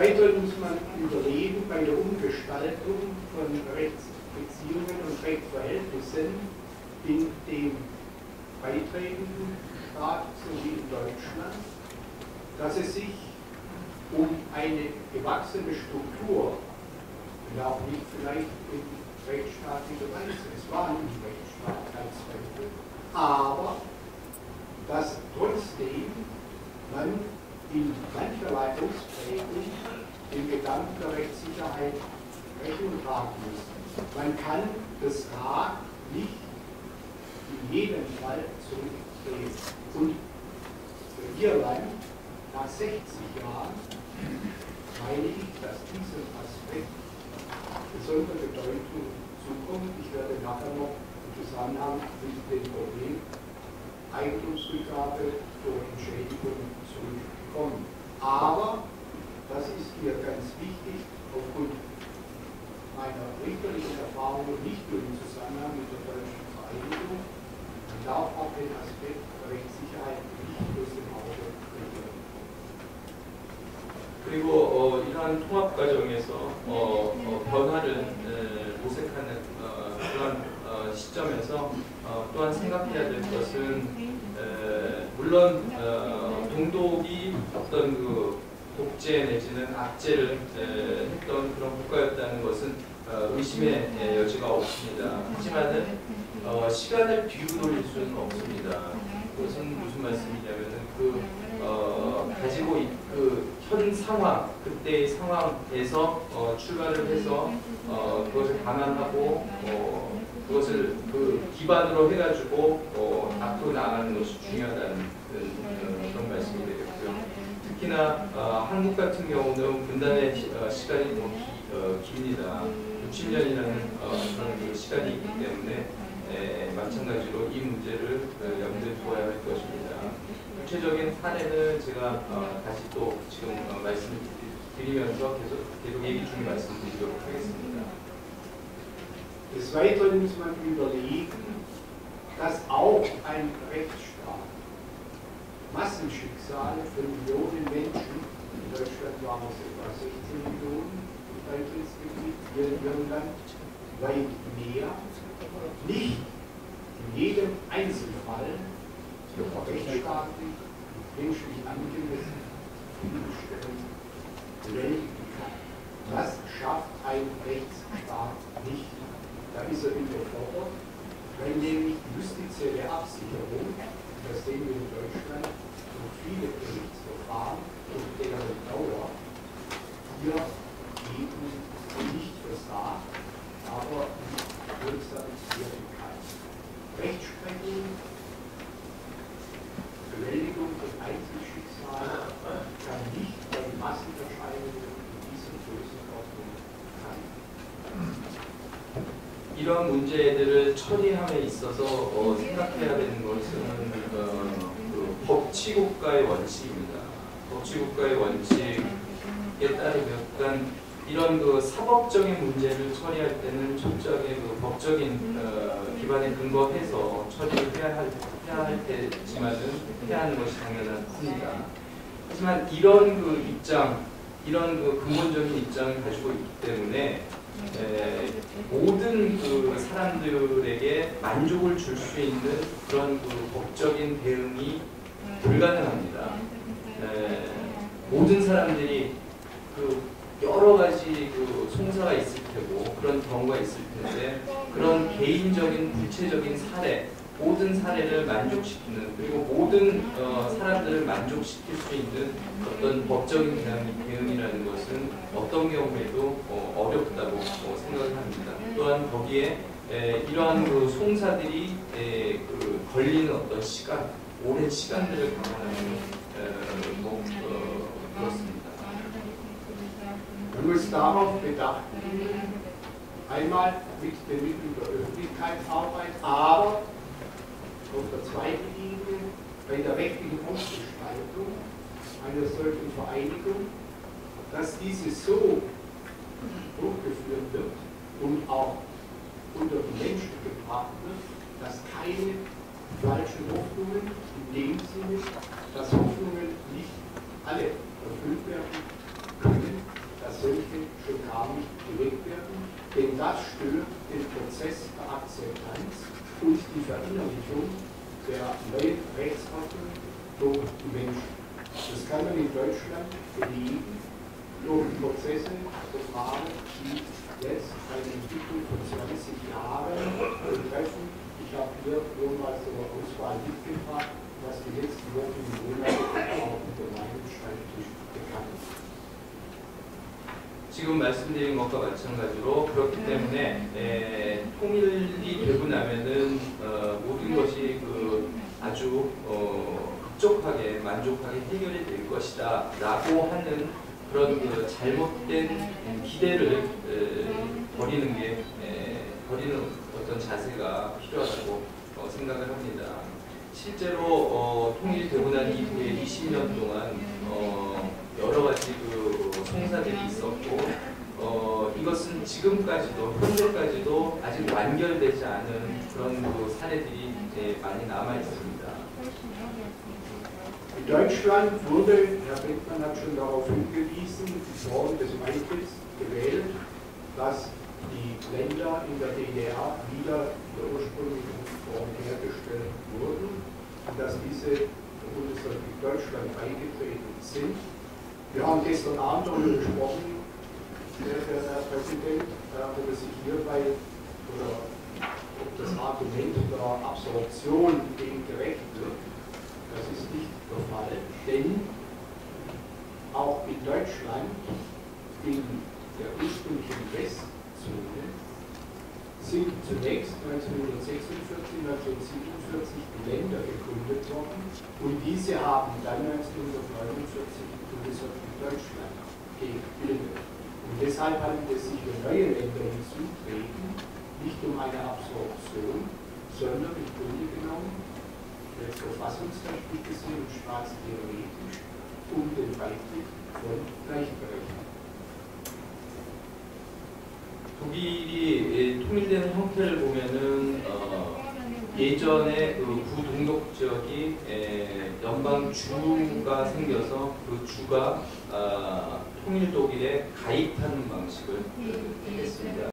Weiteren muss man überlegen, bei der Umgestaltung von Rechtsbeziehungen und Rechtsverhältnissen in dem beitretenden Staat sowie in Deutschland, dass es sich um eine gewachsene Struktur, und auch nicht vielleicht in rechtsstaatlicher Weise, es war nicht Rechtsstaatlichkeitsweise, aber dass trotzdem man in mancherlei Ausprägung den Gedanken der Rechtssicherheit Rechnung tragen muss. Man kann das Rad nicht in jedem Fall zurückdrehen. Und für Irland nach 60 Jahren meine ich, dass diesem Aspekt besondere Bedeutung zukommt. Ich werde nachher noch im Zusammenhang mit dem Problem Eigentumsrückgabe zur Entschädigung zurückkommen. Aber, das ist mir ganz wichtig, aufgrund meiner richterlichen Erfahrung und nicht nur im Zusammenhang mit der deutschen Vereinigung, man darf auch den Aspekt der Rechtssicherheit nicht aus dem Auge verlieren. 그리고 이러한 통합 과정에서 변화를 모색하는 그런 시점에서 또한 생각해야 될 것은 물론 동독이 어떤 그 독재 내지는 압제를 했던 그런 국가였다는 것은 의심의 여지가 없습니다. 하지만은 시간을 뒤로 돌릴 수는 없습니다. 그것은 무슨 말씀이냐면은 가지고 현 상황, 그때의 상황에서 출발을 해서 그것을 감안하고 그것을 기반으로 해가지고 앞으로 나가는 것이 중요하다는 그런 말씀이 되겠고요. 특히나 한국 같은 경우는 분단의 시간이 너무 깁니다. 60년이라는 그런 시간이 있기 때문에 마찬가지로 이 문제를 염두에 두어야 할 것입니다. 구체적인 사례는 제가 다시 또 지금 말씀드리면서 계속 얘기 중에 말씀드리도록 하겠습니다. Des Weiteren muss man überlegen, dass auch ein Rechtsstaat Massenschicksale von Millionen Menschen, in Deutschland waren es etwa 16 Millionen im Beitrittsgebiet, hier in Irland weit mehr, nicht in jedem Einzelfall rechtsstaatlich und menschlich angemessen zufriedenstellend bewältigen kann. Das schafft ein Rechtsstaat nicht. Da ist er überfordert, weil nämlich die justizielle Absicherung, das sehen wir in Deutschland, durch viele Gerichtsverfahren und deren Dauer hier eben nicht versagt, aber nicht wirksam werden kann. Rechtsprechung, Bewältigung von Einzelschicksalen kann nicht bei Massenerscheinungen in dieser Größenordnung sein. 이런 문제들을 처리함에 있어서 생각해야 되는 것은 법치국가의 원칙입니다. 법치국가의 원칙에 따르면 이런 사법적인 문제를 처리할 때는 철저하게 법적인 기반에 근거해서 처리를 해야 할 테지만은 해야 하는 것이 당연합니다. 하지만 이런 입장, 이런 근본적인 입장을 가지고 있기 때문에 모든 사람들에게 만족을 줄 수 있는 그런 법적인 대응이 불가능합니다. 모든 사람들이 여러 가지 송사가 있을 테고 그런 경우가 있을 텐데 그런 개인적인 구체적인 사례, 모든 사례를 만족시키는 그리고 모든 사람들을 만족시킬 수 있는 어떤 법적인 대응이라는 것은 어떤 경우에도 어렵다고 생각을 합니다. 또한 거기에 이러한 송사들이 걸리는 어떤 시간, 오랜 시간들을 감안하면 그렇습니다. Man muss darauf Bedacht nehmen, einmal mit den Mitteln der Öffentlichkeitsarbeit, aber auf der zweiten Linie bei der rechtlichen Ausgestaltung einer solchen Vereinigung, dass diese so durchgeführt wird und auch unter die Menschen gebracht wird, dass keine falschen Hoffnungen in dem Sinne, dass Hoffnungen nicht alle erfüllt werden können, solche schon gar nicht geweckt werden, denn das stört den Prozess der Akzeptanz und die Verinnerlichung der neuen Rechtsordnung durch die Menschen. Das kann man in Deutschland belegen durch Prozesse, Verfahren, die jetzt eine Entwicklung von 20 Jahren betreffen. Ich habe hier nur mal so eine Auswahl mitgebracht, was die letzten Wochen und Monate auch unter meinem Schreibtisch bekannt ist. 지금 말씀드린 것과 마찬가지로 그렇기 때문에 통일이 되고 나면은 모든 것이 아주 급족하게 만족하게 해결이 될 것이다 라고 하는 그런 잘못된 기대를 버리는 어떤 자세가 필요하다고 생각을 합니다. 실제로 통일되고 난 이후에 20년 동안 여러 가지 송사들이 있었고 이것은 지금까지도 현재까지도 아직 완결되지 않은 그런 사례들이 많이 남아 있습니다. In Deutschland wurde, Herr Beckmann hat schon darauf hingewiesen, die Form des Beitritts gewählt, dass die Länder in der DDR wieder in der ursprünglichen Form hergestellt wurden und dass diese Bundesrepublik Deutschland beigetreten sind. Wir haben gestern Abend darüber gesprochen, Herr Präsident, ob es sich hierbei oder ob das Argument der Absorption dem gerecht wird. Das ist nicht der Fall, denn auch in Deutschland, in der ursprünglichen Westzone, sind zunächst 1946, 1947 die Länder gegründet worden und diese haben dann 1949 die Bundesrepublik Deutschland gebildet. Und deshalb handelt es sich für neue Länder hinzutreten, nicht um eine Absorption, sondern im Grunde genommen jetzt verfassungsrechtlich gesehen und staatstheoretisch um den Beitritt von Gleichberechtigung. 독일이 통일되는 형태를 보면은 예전에 구동독 지역이 연방주가 생겨서 그 주가 통일 독일에 가입하는 방식을 했습니다.